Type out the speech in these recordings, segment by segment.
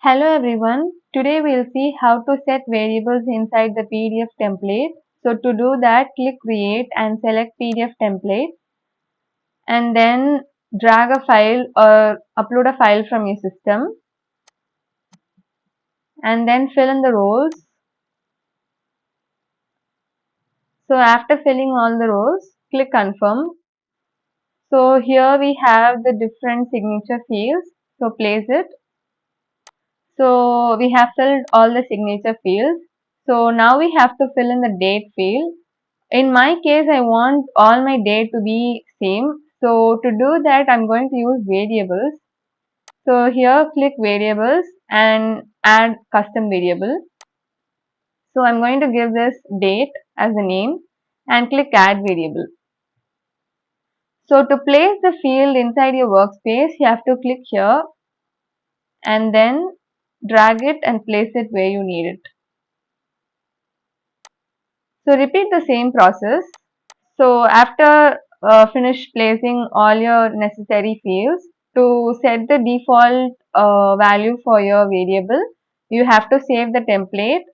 Hello everyone. Today we'll see how to set variables inside the PDF template. So to do that, click Create and select PDF template and then drag a file or upload a file from your system and then fill in the rows. So after filling all the rows, click Confirm. So here we have the different signature fields. So place it. So we have filled all the signature fields. So now we have to fill in the date field. In my case, I want all my date to be same. So to do that, I'm going to use variables. So here click variables and add custom variable. So I'm going to give this date as the name and click add variable. So to place the field inside your workspace, you have to click here and then drag it and place it where you need it. So repeat the same process. So after finish placing all your necessary fields, to set the default value for your variable, you have to save the template.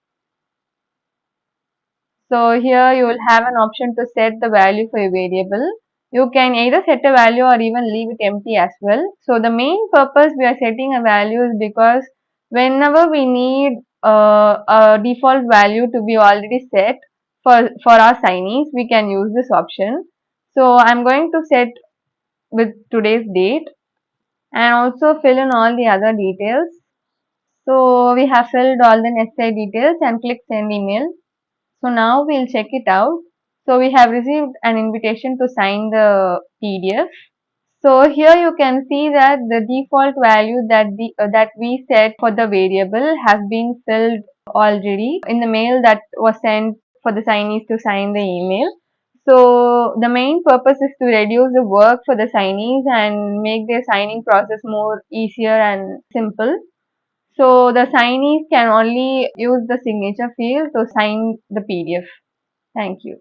So here you will have an option to set the value for your variable. You can either set a value or even leave it empty as well. So the main purpose we are setting a value is because whenever we need a default value to be already set for our signees, we can use this option. So I'm going to set with today's date and also fill in all the other details. So we have filled all the necessary details and click send email. So now we'll check it out. So we have received an invitation to sign the PDF. So here you can see that the default value that we set for the variable has been filled already in the mail that was sent for the signees to sign the email. So the main purpose is to reduce the work for the signees and make their signing process more easier and simple. So the signees can only use the signature field to sign the PDF. Thank you.